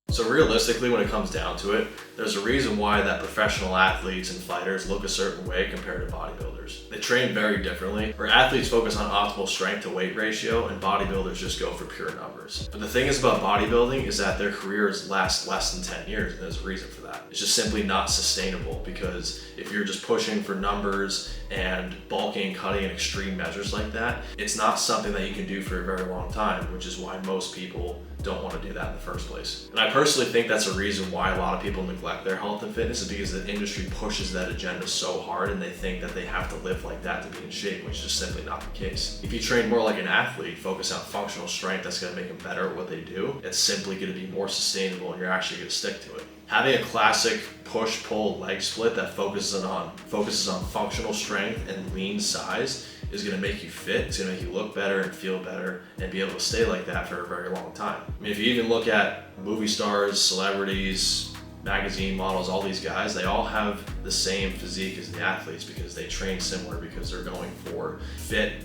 So realistically, when it comes down to it, there's a reason why that professional athletes and fighters look a certain way compared to bodybuilders. They train very differently, where athletes focus on optimal strength to weight ratio and bodybuilders just go for pure numbers. But the thing is about bodybuilding is that their careers last less than 10 years, and there's a reason for that. It's just simply not sustainable, because if you're just pushing for numbers and bulking and cutting in extreme measures like that, it's not something that you can do for a very long time, which is why most people don't want to do that in the first place. And I personally think that's a reason why a lot of people neglect their health and fitness, is because the industry pushes that agenda so hard and they think that they have to live like that to be in shape, which is just simply not the case. If you train more like an athlete, focus on functional strength, that's going to make them better at what they do. It's simply going to be more sustainable and you're actually going to stick to it. Having a classic push-pull leg split that focuses on functional strength and lean size is going to make you fit. It's going to make you look better and feel better and be able to stay like that for a very long time. I mean, if you even look at movie stars, celebrities, magazine models, all these guys, they all have the same physique as the athletes because they train similar, because they're going for fit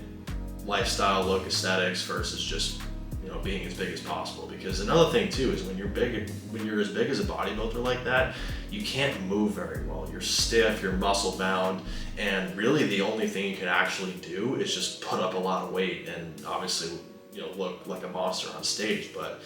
lifestyle look aesthetics versus just being as big as possible. Because another thing too is when you're as big as a bodybuilder like that, you can't move very well. You're stiff, you're muscle bound, and really the only thing you can actually do is just put up a lot of weight and obviously look like a monster on stage. But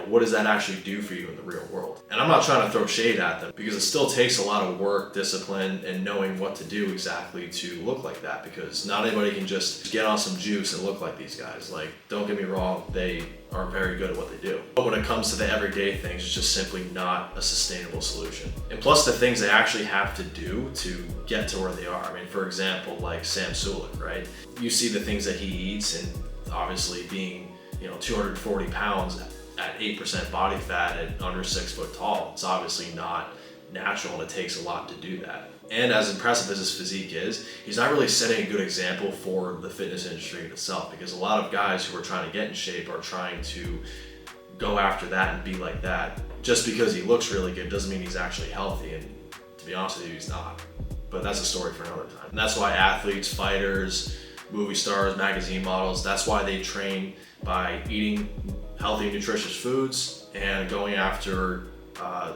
what does that actually do for you in the real world? And I'm not trying to throw shade at them, because it still takes a lot of work, discipline, and knowing what to do exactly to look like that, because not anybody can just get on some juice and look like these guys. Like, don't get me wrong, they are very good at what they do. But when it comes to the everyday things, it's just simply not a sustainable solution. And plus the things they actually have to do to get to where they are. I mean, for example, like Sam Sulek, right? You see the things that he eats, and obviously being 240 pounds at 8% body fat and under 6 foot tall, it's obviously not natural, and it takes a lot to do that. And as impressive as his physique is, he's not really setting a good example for the fitness industry in itself, because a lot of guys who are trying to get in shape are trying to go after that and be like that. Just because he looks really good doesn't mean he's actually healthy, and to be honest with you, he's not. But that's a story for another time. And that's why athletes, fighters, movie stars, magazine models, that's why they train by eating healthy, nutritious foods and going after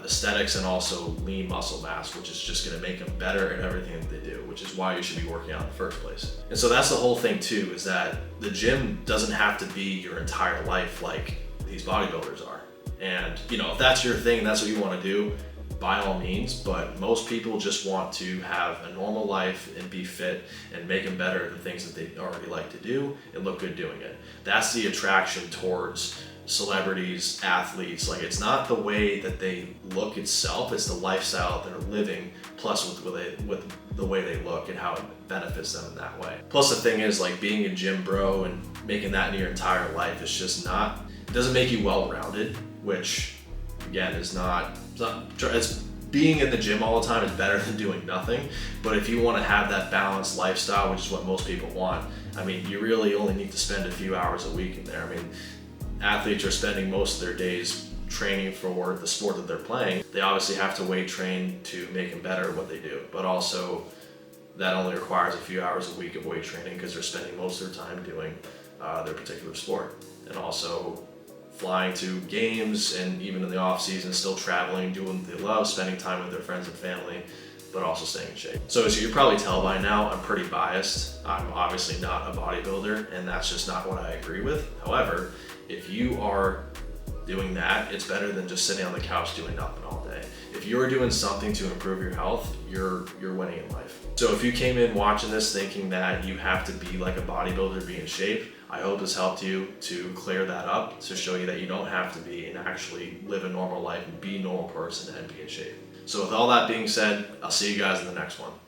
aesthetics and also lean muscle mass, which is just going to make them better at everything that they do, which is why you should be working out in the first place. And so that's the whole thing too, is that the gym doesn't have to be your entire life like these bodybuilders are. And if that's your thing, that's what you want to do, by all means, but most people just want to have a normal life and be fit and make them better at the things that they already like to do and look good doing it. That's the attraction towards celebrities, athletes. Like, it's not the way that they look itself, it's the lifestyle that they're living, plus with the way they look and how it benefits them in that way. Plus the thing is, like, being a gym bro and making that in your entire life is just not, it doesn't make you well-rounded, which again it's being in the gym all the time is better than doing nothing. But if you want to have that balanced lifestyle, which is what most people want, I mean, you really only need to spend a few hours a week in there. I mean, athletes are spending most of their days training for the sport that they're playing. They obviously have to weight train to make them better at what they do, but also that only requires a few hours a week of weight training because they're spending most of their time doing their particular sport. And also flying to games, and even in the off season still traveling, doing what they love, spending time with their friends and family, but also staying in shape. So as you can probably tell by now, I'm pretty biased. I'm obviously not a bodybuilder, and that's just not what I agree with. However, if you are doing that, it's better than just sitting on the couch doing nothing all day. If you're doing something to improve your health, you're winning in life. So if you came in watching this thinking that you have to be like a bodybuilder to be in shape, I hope this helped you to clear that up, to show you that you don't have to be, and actually live a normal life and be a normal person and be in shape. So with all that being said, I'll see you guys in the next one.